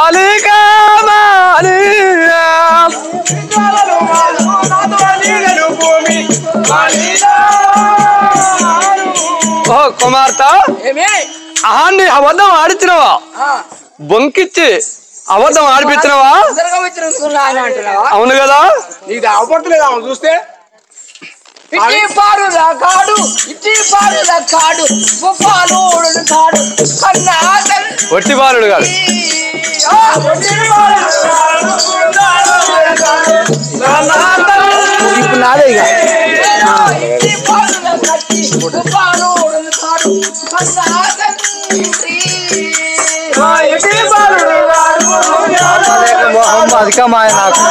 బాలికా ఓ కుమార్తె ఆన్ని అబద్ధం ఆడిచ్చినవా బొంకిచ్చి అబద్ధం ఆడిపించినవా అవును కదా నీకు అవపడతలేదు ఆమె చూస్తే ఒట్టి బాలుడు కాదు ఇప్పుడు నాదే ఇక అధికమాయ నాకు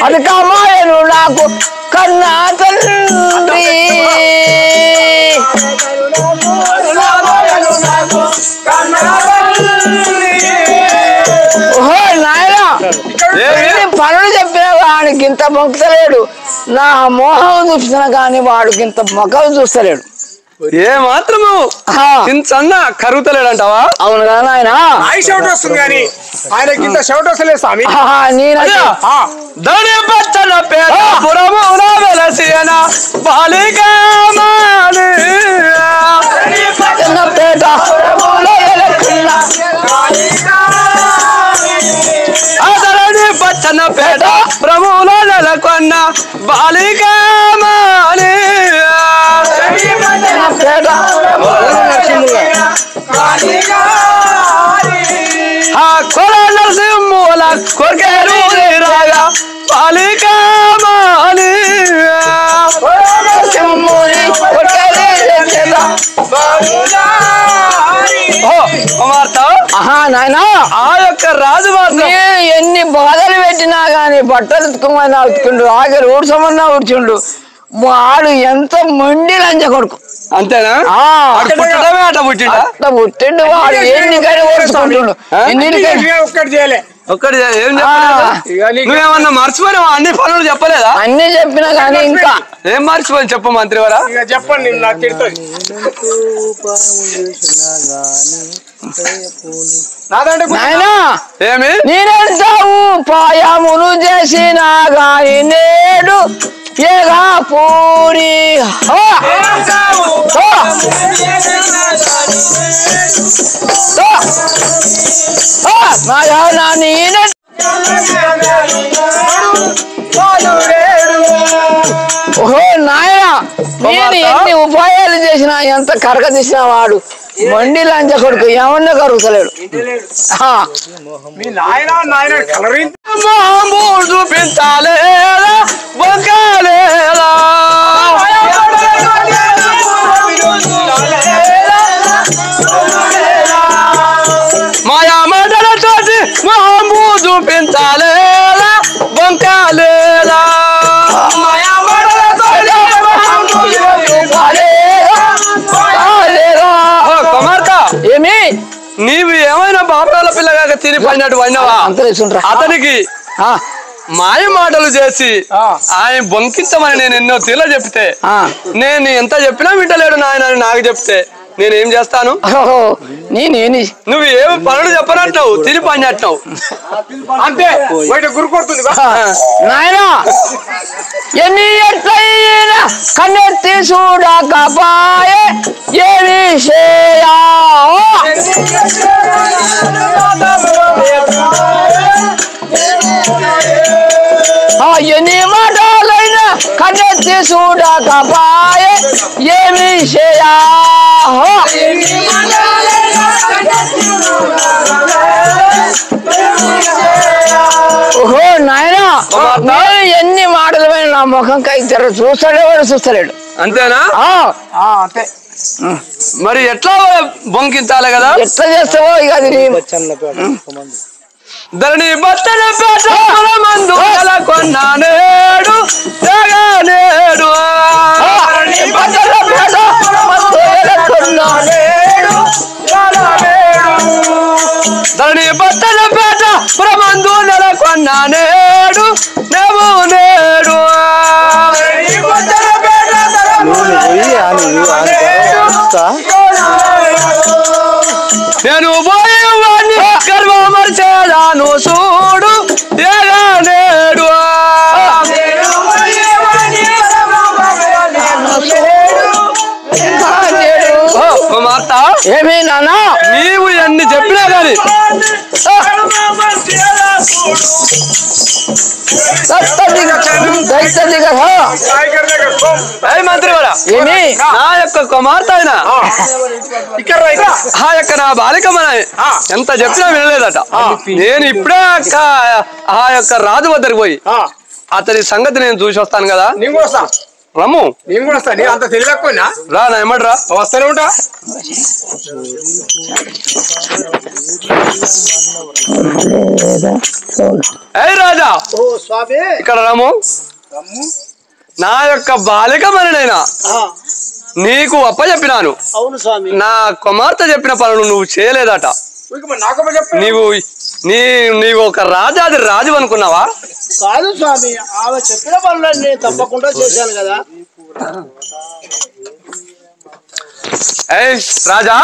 అధికమాయను నాకు కన్నా తండ్రి పనులు చెప్పిన వాడికి ఇంత మొక్కలేడు నా మోహం చూస్తున్నా కానీ వాడికి ఇంత మొక్కలు చూస్తలేడు ఏ మాత్రము చిన్న కరుగుతలేడంటావా అవును కదా ఆయన షౌట్ వస్తుంది కానీ ఆయనకి ఇంత షౌట్ వస్తలేదు స్వామి దాని పచ్చన పేట పురమున వెలసిన బాలికా పేట అదరని పచ్చన పేట ప్రభువులో నెలకొన్న బాలికా కొల నరసింహుల కొరకేరు రాగా బాలికా కుమార్తె నాయనా ఆ యొక్క రాజు మాత్రం ఎన్ని బాధలు పెట్టినా గాని బట్టలు ఉతుకోమని ఉతుకుండు ఆఖరి ఊడ్చమన్నా ఊడ్చుండు వాడు ఎంత మొండి లంచ కొడుకు అంతేనా పుట్టడమే అట్లా పుట్టిండు అట్లా పుట్టిండు వాడు ఎన్నికైనా ఓడ్చుకుంటుండు ఒక్కటి చేయలే ఒక్కటి ఏం నువ్వేమన్నా మర్చిపోయినావా అన్ని పనులు చెప్పలేదా అన్ని చెప్పినా గానీ ఇంకా ఏం మర్చిపోయి చెప్పు మంత్రివరా ఇక చెప్పండి నాకు తిడుతుంది నాయనా ఏమి నేనెంత ఉపాయములు చేసినా గాని నేడు ఏగా పూరి ఓహో నాయన నేను ఎన్ని ఉపాయాలు చేసినా ఎంత కరగ తీసినా వాడు మండి లంచ కొడుకు ఏమన్నా కరుగుతలేడు మీ నాయన నాయన కలరింగ్ చూపించాలేలా బొంకాలేలా మాయా మండల తోటి మొహము చూపించాలేలా బొంకాలేలా మాయా మండల తోటి ఏమి నీవు ఏమైనా బాపరాల పిల్లగా తిని పడినట్టు పడినావా అతనికి మాయ మాటలు చేసి ఆయన బొంకించమని నేను ఎన్నో తీర్ల చెప్తే నేను ఎంత చెప్పినా వింటలేడు నాయన అని నాకు చెప్తే నేనేం చేస్తాను నువ్వు ఏమి పనులు చెప్పనట్టావు తిని పడినట్టావు అంతే బయట గురుకొడుతుంది నాయనా ఎన్ని ఎట్లయినా కన్నెత్తి చూడకపాయే ఏమి చేయా ఎన్ని మాటలైనా కన్నెత్తి చూడకపాయే ఏమి చేయా ఓహో నాయనా నేను ఎన్ని మాటలు పైన నా ముఖం కైతారు చూస్తాడే వాడు చూస్తలేడు అంతేనా అంతే మరి ఎట్లా బొంకించాలి కదా ఎట్లా చేస్తావో ఇక అది ధరణి బట్టల పేట మందు కొన్నా నేడు నేడు బట్టల పేట ధరణి బట్టల పేట మందు నెలకొన్నా నేడు నువ్వు నేడు ఏమి నాన్న నీవు ఎన్ని చెప్పినా గాని మంత్రి ఏమి నా యొక్క కుమార్తె అయినా ఆ యొక్క నా బాలికమని ఎంత చెప్పినా వినలేదట. నేను ఇప్పుడే ఆ యొక్క రాజు వద్దరికి పోయి అతని సంగతి నేను చూసి వస్తాను కదా. రమ్ము నేను కూడా వస్తా. నేను అంత తెలియకపోయినా రా నా ఏమంటరా వస్తానే ఉంటా. ఏ రాజా ఇక్కడ రమ్ము. నా యొక్క బాలికమనినైనా నీకు అప్పచెప్పినాను. నా కుమార్తె చెప్పిన పనులు నువ్వు చేయలేదట. నీవు ఒక రాజాది రాజు అనుకున్నావా? కాదు స్వామి, ఆమె చెప్పిన పనులన్నీ నేను తప్పకుండా చేశాను కదా. రాజా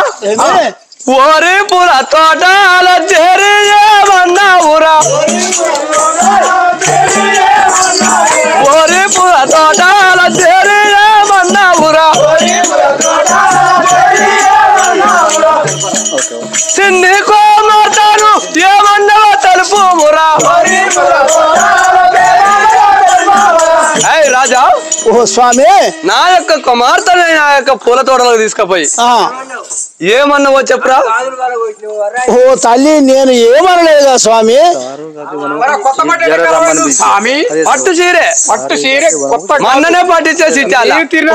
ఓరి పుర తోటల చేరియమన్నావురా, ఓరి పుర తోటల చేరియమన్నావురా, చిన్ని కోమతాను ఏమన్నావో తెలుపుమురా. రాజా ఓ స్వామి, నా యొక్క కుమార్తెని నా యొక్క పూల తోటలకు తీసుకుపోయి ఏమన్నావో చెప్పురా. ఓ తల్లి, నేను ఏమనలేదా స్వామి? పట్టు చీరే మన్ననే పట్టించేసి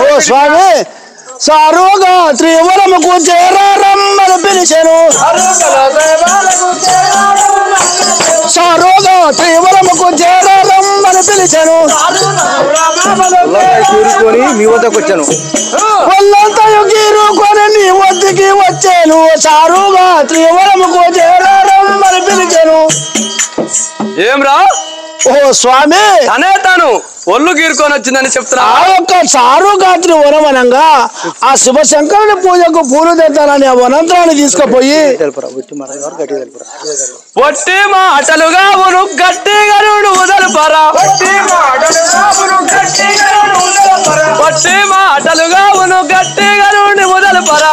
ఓ స్వామి, సారుగా త్రివరముకు చేరమ్మని పిలిచెను, సారుగా త్రివరముకు చేరమ్మని పిలిచెను, మీ వద్దకు వచ్చాను, వాళ్ళంతయు గీరుకొని నీ వద్దకి వచ్చాను, సారుగా త్రివరముకు చేరమ్మని పిలిచెను. ఏమ్రా ఓ స్వామి, అనే తాను ఒళ్ళు గీరుకొని వచ్చిందని చెప్తున్నా. ఆ యొక్క చారుగాత్రి వనమనంగా ఆ శివశంకరుని పూజకు పూలు తెద్దాలని ఆ వనంత్రాన్ని తీసుకుపోయి పొట్టి మాటలుగా ఉను గట్టిగా వదలుపరా, పొట్టి మాటలుగా ఉను గట్టిగా వదలుపరా,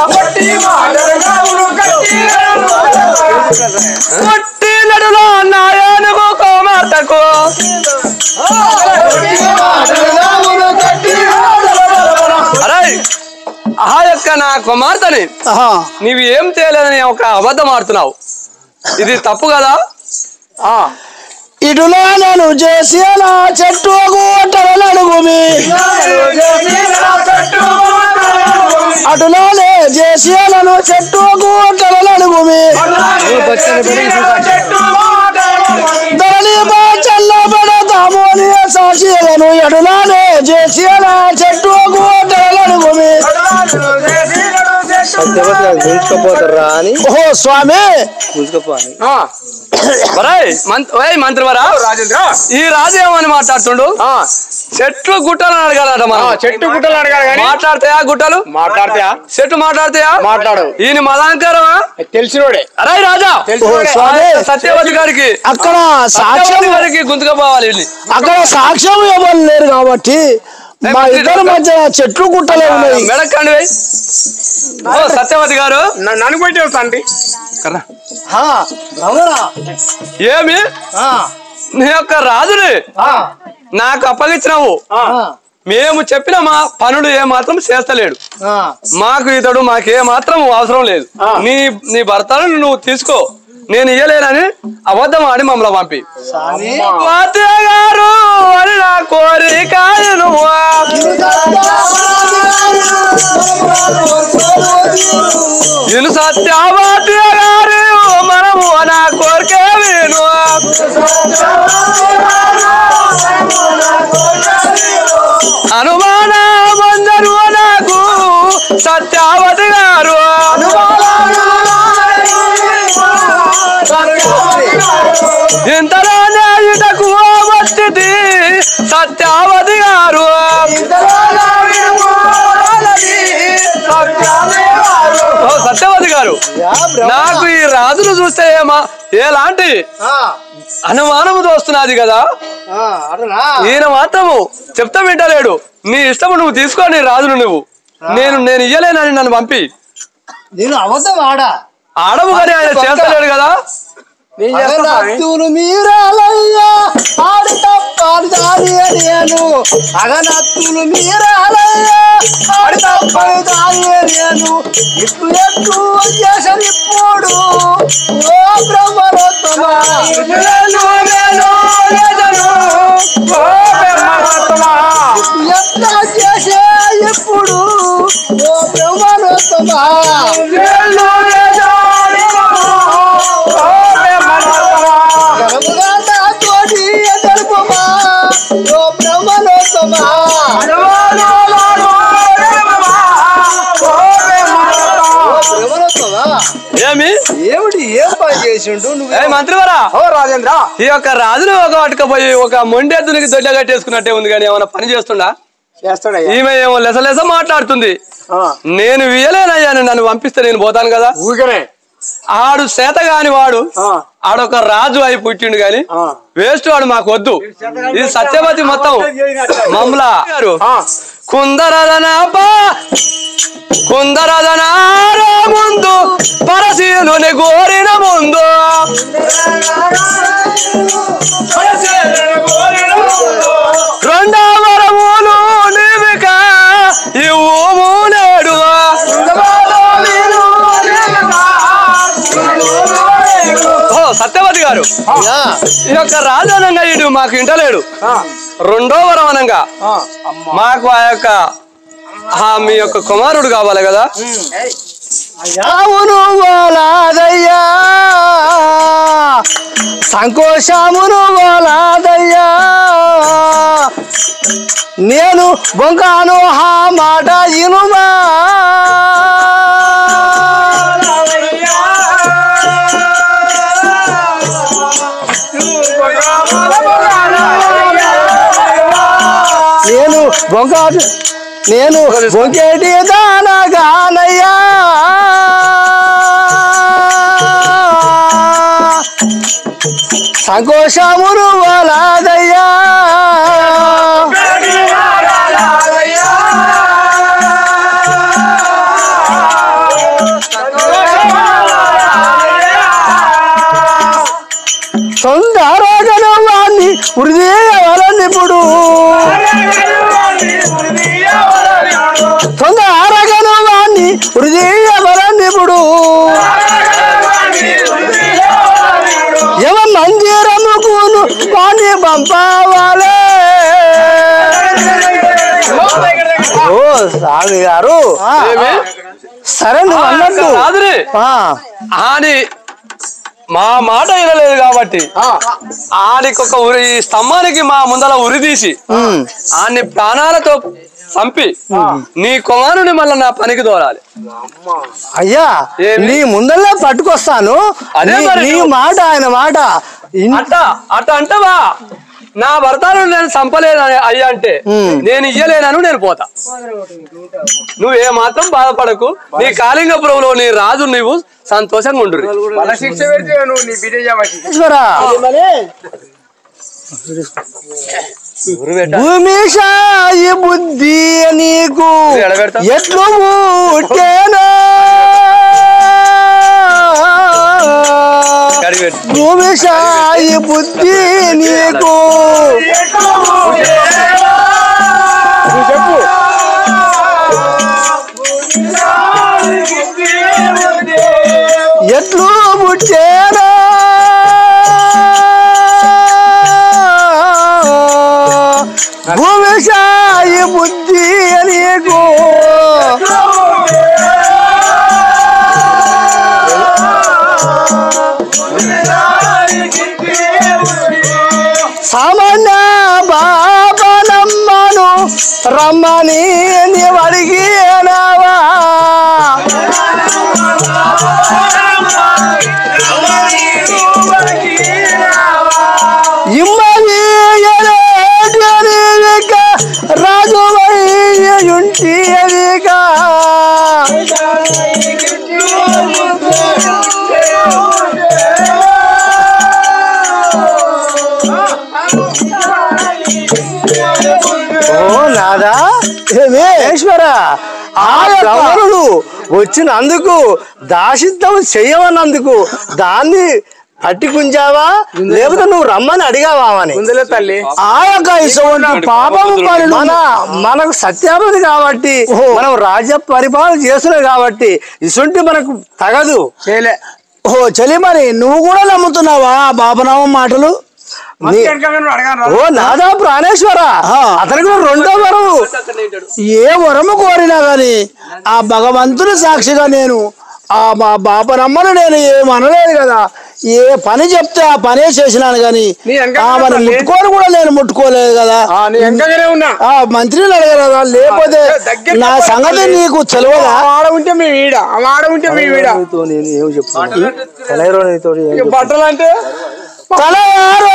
పొట్టి నడులో నాయనుకు కోమార్తకు అరే ఆ యొక్క నా కుమార్తెని నీవు ఏం చేయలేదని ఒక అబద్ధం ఆడుతున్నావు. ఇది తప్పు కదా. ఇటులో నేను చేసి నా చెట్టు అడుగుమి, అటులోనే చేసి నన్ను చెట్టు అడుగుమి, ధరణి చల్లబడతాము అని సాక్షిలను ఎటులోనే చేసి నా చెట్టు అడుగుమి. గుంజుకపోతారా అని ఓహో స్వామి, మంత్రివరా రాజేంద్ర, ఈ రాజు ఏమని మాట్లాడుతుండు? చెట్లు గుట్టలు అడగాలట. మనం చెట్టు గుట్టలు అడగాలి కానీ మాట్లాడతాయా? గుట్టలు మాట్లాడతాయా? చెట్టు మాట్లాడతాయా? మాట్లాడు. ఈయన మదాంకరమా? తెలిసినోడే. అరే రాజా, సత్యవతి గారికి అక్కడ సాక్ష్యం గారికి గుంతుకుపోవాలి. అక్కడ సాక్ష్యం ఎవరు లేరు కాబట్టి మా ఇద్దరి మధ్య చెట్లు గుట్టలే ఉన్నాయి. మెడకండి సత్యవతి గారు నన్ను కొట్టి వస్తాండి. ఏమి నీ యొక్క రాజుని నాకు అప్పగించినావు. మేము చెప్పిన మా పనులు ఏ మాత్రం చేస్తలేడు. మాకు ఇతడు మాకే మాత్రం అవసరం లేదు. నీ భర్తను నువ్వు తీసుకో, నేను ఇయ్యలేనని అబద్ధం ఆడి మమ్మల్ని పంపి గారు అని నా కోరిక నేను సత్యవతి గారు మనము నా కోరిక విను. అనుమాన మందరు నాకు సత్యవతి గారు ఇంతలోనే ఇటకు వచ్చింది సత్యవతి గారు. సత్యవతి గారు, నాకు ఈ రాజును చూస్తే ఎలాంటి అనుమానము తోస్తున్నది కదా. ఈయన మాత్రము చెప్తా వింటలేడు. నీ ఇష్టము నువ్వు తీసుకో, నీ రాజును నువ్వు. నేను ఇయ్యలేనని నన్ను పంపి నేను అబద్ధం ఆడము కానీ ఆయన చేస్తలేడు కదా. అగనత్తులు మీరాలయ్యా ఆడి తప్పని దారి నేను అగనత్తులు మీరాలయ్యా ఆడి తప్పని దారి నేను ఇప్పుడు ఎట్లు వచ్చేసాను ఇప్పుడు ఓ బ్రహ్మరత్నమా ఎట్లా చేసే ఇప్పుడు ఓ బ్రహ్మరత్నమా ఏమిటి ఏం పని చేసిండు మంత్రివరా రాజేంద్ర? ఈ యొక్క రాజును ఒక పట్టుకపోయి ఒక మొండెద్దునికి దొడ్డ కట్టేసుకున్నట్టే ఉంది కానీ ఏమైనా పని చేస్తుండా? ఈమె ఏమో లెసలెస మాట్లాడుతుంది. నేను వియలేనయ్యా, నన్ను పంపిస్తే నేను పోతాను కదా. ఊరికనే ఆడు చేత కాని వాడు ఆడొక రాజు అయి పుట్టిండు గాని వేస్ట్ వాడు మాకు వద్దు. ఇది సత్యవతి మొత్తం మమ్మలా కుందరదనారే ముందు పరశీలుని గోరిన ముందు రెండవ వరములు నీవిక ఇవ్వు నేడు. సత్యవతి గారు, ఈ యొక్క రాజానంగా ఇడు మాకు ఇంటలేడు. రెండో వరం అనంగా మాకు ఆ యొక్క మీ యొక్క కుమారుడు కావాలి కదా. అవును వాలాదయ్యా సంకోశమును వాలాదయ్యా నేను బొంకాను హా మాట ఇనుమా నేను బొంకేటి దానగానయ్యా సంకోశమును వాలాదయ్యా సొందరగను వాణ్ణి హృదయవరనిపుడు సొందరగను వాణ్ణి హృదయవరనిపుడు ఎవ మందిరముకును వాణ్ణి పంపవాలే. ఓ స్వామి గారు, సరే నువ్వు అన్నట్టు అని మా మాట వినలేదు కాబట్టి ఆడికి ఒక ఉరి స్తంభానికి మా ముందర ఉరి తీసి ఆన్ని ప్రాణాలతో చంపి నీ కుమారుని మళ్ళీ నా పనికి దోరాలి. అయ్యా నీ ముందరనే పట్టుకొస్తాను. నీ మాట ఆయన మాట అట్ట అంటవా? నా భర్తను నేను చంపలేను అయ్యా అంటే నేను ఇయ్యలేనను, నేను పోతా. నువ్వే మాత్రం బాధపడకు. నీ కాళింగపురంలో నీ రాజు నువ్వు సంతోషంగా ఉండు. శిక్ష పెడితే నువ్వు నీ బిడ్డ భూమిషాయి బుద్ధి నీకు ఎట్లు పుట్టేనా భూమిషాయి బుద్ధి నీకు చెప్పు. ఎట్లు పుట్టేనా భూమిషాయి బుద్ధి నీకు సామాన్య బాబనమ్మను రమ్మని నీవు అడిగినావా రాజు ఉంటి అదిగా ఓ నాదా ఈశ్వర ఆ కమరుడు వచ్చినందుకు దాసిత్వం చెయ్యమన్నందుకు దాన్ని పట్టుకుంచావా లేకపోతే నువ్వు రమ్మని అడిగావా అని తల్లి ఆ యొక్క ఇటువంటి పాపము పనులు మనకు సత్యాపది కాబట్టి మనం రాజ్య పరిపాలన చేస్తున్నాం కాబట్టి ఇసుంటి మనకు తగదు చేయలే. ఓహో చలి మరి నువ్వు కూడా నమ్ముతున్నావా బాబనామం మాటలు? ఓ నాదా ప్రాణేశ్వర అతనికి కూడా రెండో వరము. ఏ వరము కోరినా గాని ఆ భగవంతుని సాక్షిగా నేను ఆ మా బాపనమ్మను నేను ఏమనలేదు కదా. ఏ పని చెప్తే ఆ పనే చేసినాను గాని ఆమెను ముట్టుకోని కూడా నేను ముట్టుకోలేదు కదా. ఆ మంత్రిని అడగరు కదా, లేకపోతే నా సంగతి నీకు తెలియదా? ఉంటే మీ వీడ ఆడ ఉంటే మీ వీడ నేను ఏం చెప్తాను బట్టలు అంటే తలయారో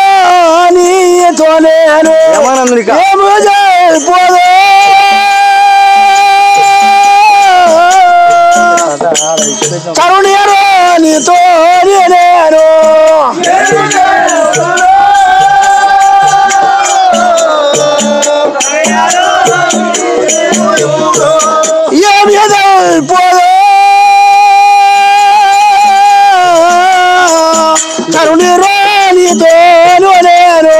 నీతో నేను ఏమో పోదే కరుణ్యరో నీతో నేను ఏం పోదే కరుణ్యరో నీతో నేను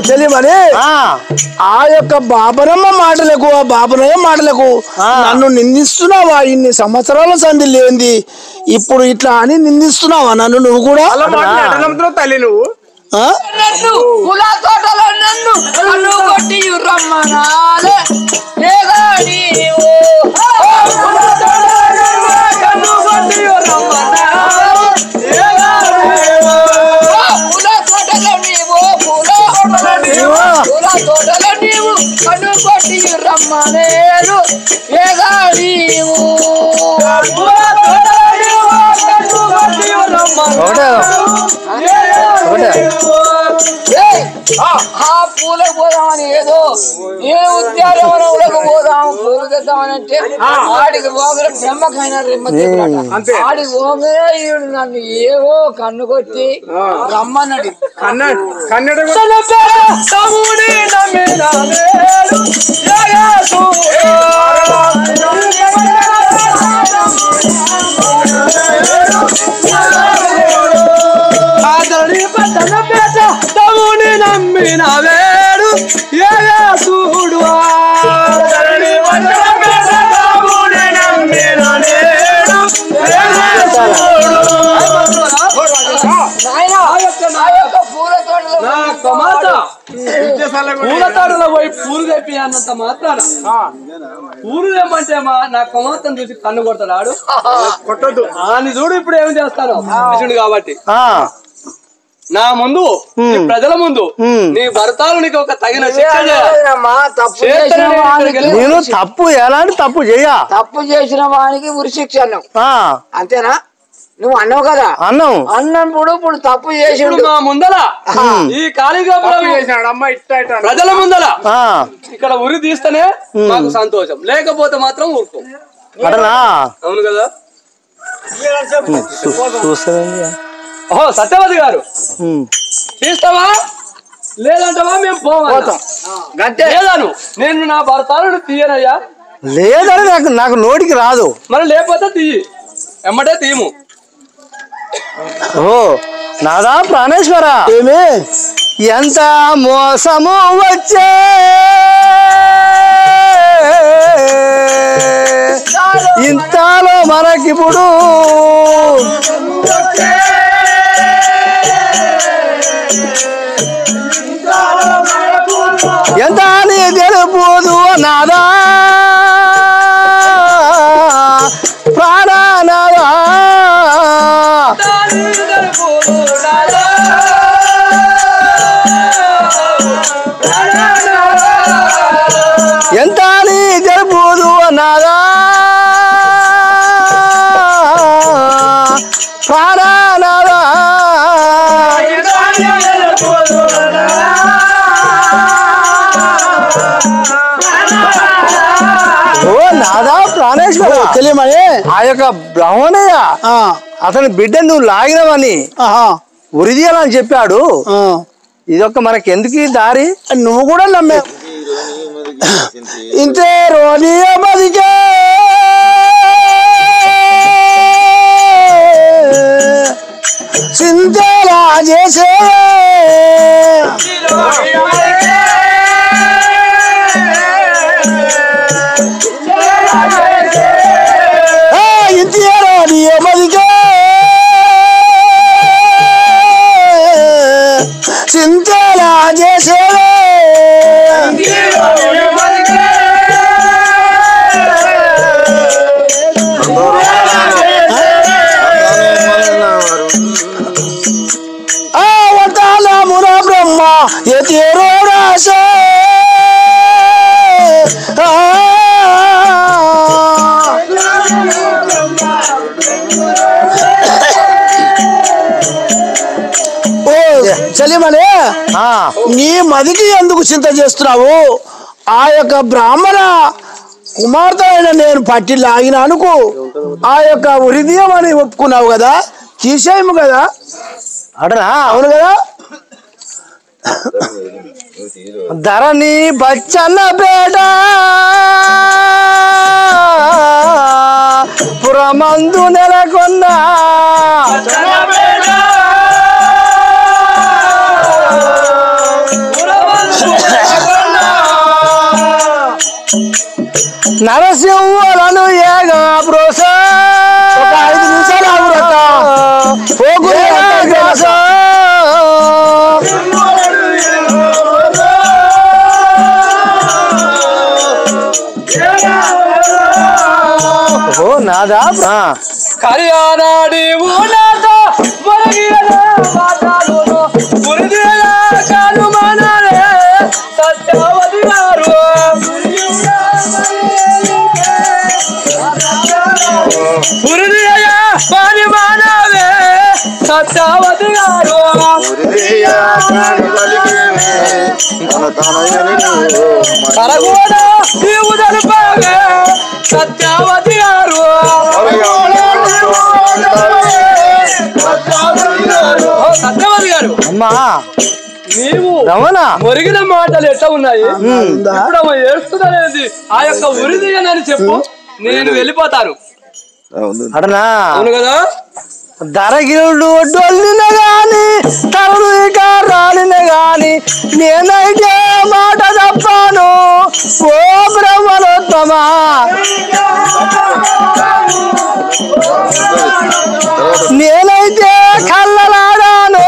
తెలియమని ఆ యొక్క బాబనమ్మ మాటలకు ఆ బాబనయ్య మాటలకు నన్ను నిందిస్తున్నావా? ఇన్ని సంవత్సరాల సంధి లేంది ఇప్పుడు ఇట్లా అని నిందిస్తున్నావా నన్ను? నువ్వు కూడా తల్లి నువ్వు రమ్మనేరు పూలకు పోదామని ఏదో ఏ ఉద్యానవనంలోకి పోదాము పూలు తెద్దామని అంటే ఆడికి పోగల బ్రహ్మకైనా ఆడికి పోగలే ఈడు నన్ను ఏవో కన్ను కొట్టి రమ్మన్నాడు. కన్నడ తమ్ముని నమ్మిన వేడు చూడు పూల తోటలో పోయి పూలు తెప్పి అన్నంత మాత్రాన పూలు తెమ్మంటే నా కొమాతను చూసి కన్ను కొడతాడు ఆడు కొట్టద్దు అని చూడు. ఇప్పుడు ఏం చేస్తాను కృష్ణుడు కాబట్టి నా ముందు ప్రజల ముందు నీ భర్తలు నీకు ఒక తగిన నేను తప్పు ఎలాంటి తప్పు చెయ్యా తప్పు చేసిన వానికి ఉరిశిక్ష అన్నావు అంతేనా? నువ్వు అన్నావు కదా అన్నావు అన్నప్పుడు ఇప్పుడు తప్పు చేసి మా ముందల ఈ ఖాళీగా ప్రజల ముందల ఇక్కడ ఉరి తీస్తేనే మాకు సంతోషం, లేకపోతే మాత్రం ఊరుకో. అవును కదా? ఓహో సత్యవతి గారు తీస్తావా లేదంటావా? మేము పోతాం. లేదాను నేను నా భర్తలను తీయనయ్యా. లేదని నాకు నోటికి రాదు. మరి లేకపోతే తీయి, ఎమ్మటే తీయము. ఓ నాదా ప్రాణేశ్వర ఏమి ఎంత మోసము వచ్చే ఇంతలో మనకిప్పుడు ఎంత అని తెలుపుదు నాదా ప్రాణనాదా ఎంత అని తెలుపుదు నాదా ప్రాణనాదా ఓ నాదా ప్రాణేశ్వర తెలియమని ఆ యొక్క బ్రాహ్మణయ్య అతని బిడ్డ నువ్వు లాగినవని ఉరిదీయాలని చెప్పాడు. ఇదొక్క మనకి ఎందుకు ఈ దారి? నువ్వు కూడా నమ్మే ఇంతే రోనియ బదికే చింతలా చేసే ఇంతే రోనియ బదికే చింతలా చేసే ये तेरो राशे చలి మనే నీ మదికి ఎందుకు చింత చేస్తున్నావు? ఆ యొక్క బ్రాహ్మణ కుమార్తె అయిన నేను పట్టి లాగిన అనుకో, ఆ యొక్క హృదయం అని ఒప్పుకున్నావు కదా, తీసేయము కదా అడనా? అవును కదా. ధరణి బచ్చన్న పేట పురమందు నెలకొన్న నరసింహలను ఏగా ప్రోస 5 నిమిషాలు ఆగురక్క. నాదా కళ్యాణాడి ఊనాతో మొరగిన మాటలు గురుదేవ కాను మనరే సత్యవతి గారు గురుదేవ పని మానవే సత్యవతి గారు కరగోడ నీవు దర్పాగే సత్యవతి గారు సత్యవతి గారు అమ్మా నీవు రమణ మొరిగిన మాటలు ఎట్లా ఉన్నాయి? ఇప్పుడు అమ్మ ఏడుస్తున్నది ఆ యొక్క ఉరిదియనని చెప్పు, నేను వెళ్ళిపోతాను. అడనా? అవును కదా. ధరగిరుడు డొల్లిన గాని తరుడు ఇక రాలిన గాని నేనైతే మాట తప్పాను ఓ బ్రహ్మలోత్తమా. నేనైతే కళ్ళలాడాను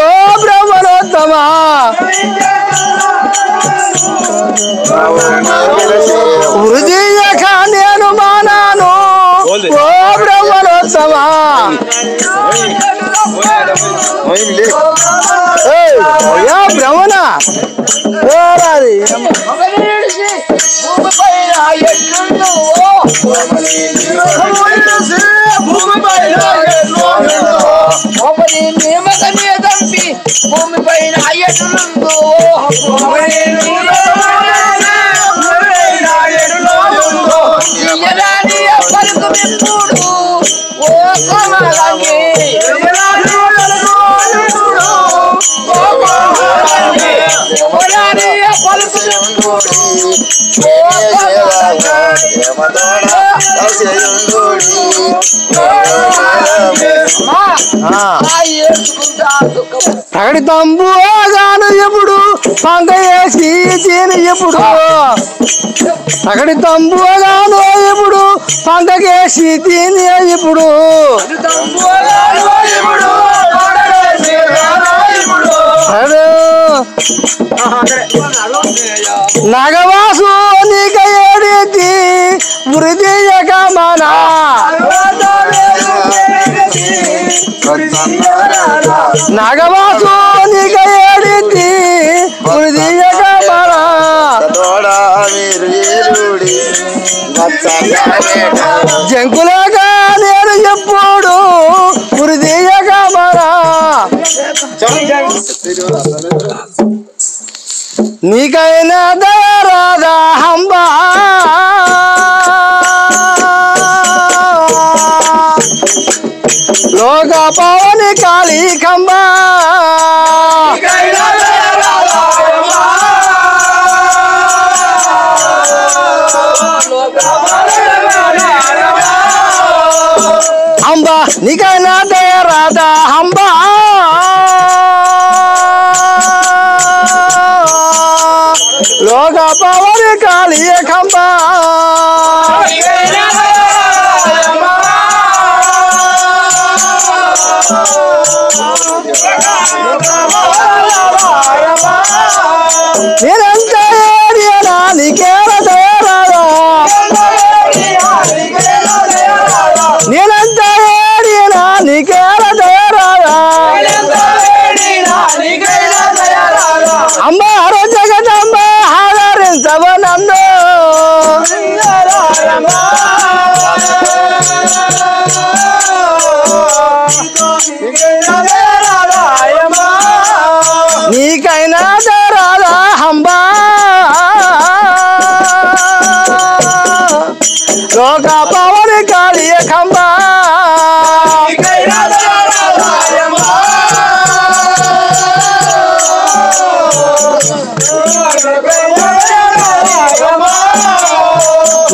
ఓ బ్రహ్మలోత్తమా. హృదయక నేను మానాను ఓ బ్రహ్మలోత్తమా. బ్రహ్మణ భూమి పైన అయ్యట్లుందో పలుకు మిత్రుడు ఓ కోమలాంగి పలుకు తగడి తంబు గాను ఎప్పుడు పంట వేసి తీని ఎప్పుడు తగడి తంబు గాను ఎప్పుడు పంటకేసి తీని ఎప్పుడు నగవాసు నీక ఏడితి వృద్ధియక మనా నగవాసు నీక ఏడితి వృద్ధియక మనా జంకులగా నేను ఎప్పుడు వృద్ధియక మనా నీకైనా దయరాదా హంబా లోక పవని కాళీ కంబా అంబా నీకైనా దయ రాధా అంబా లోక పవని కాళీ కంబా నేనంత ఏరియనా నీకేర దయరాదా నేనంత ఏరియనా నీకేర దయరాదా అమ్మారో జగదంబ ఆదరించవ నన్ను నీకైనా దరాదా హంబా లోక పవని కాళీ కంబా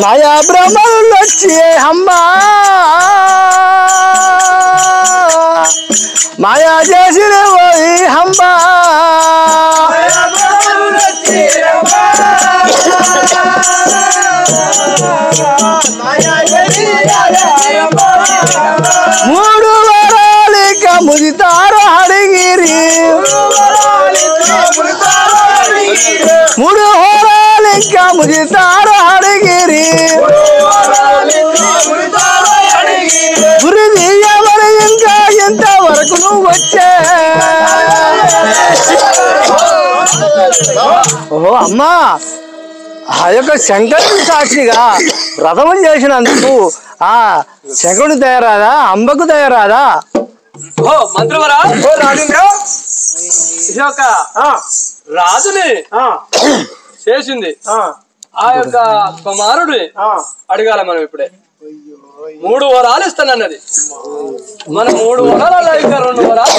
మాయా బ్రహ్మలు వచ్చి హంబా మాయా చేసిన పోయి హంబా మూడు వరాలిక ముదితారు అడిగిరి మూడు హోరాలిక ముదితారు అడిగిరి గురుది ఎవరు ఇంకా ఎంతవరకు నువ్వు వచ్చే ఓహో అమ్మా ఆ యొక్క శంకరుని సాక్షిగా వ్రతములు చేసినందుకు ఆ శంకరుడు తయారాదా అంబకు తయారాదా ఓ మంత్రివరా ఓ రాజేంద్ర ఇది ఒక రాజుని చేసింది ఆ యొక్క కుమారుడిని అడగాల మనం ఇప్పుడే 3 వరాలు ఇస్తానన్నది మనం 3 వరాలు 2 వరాలు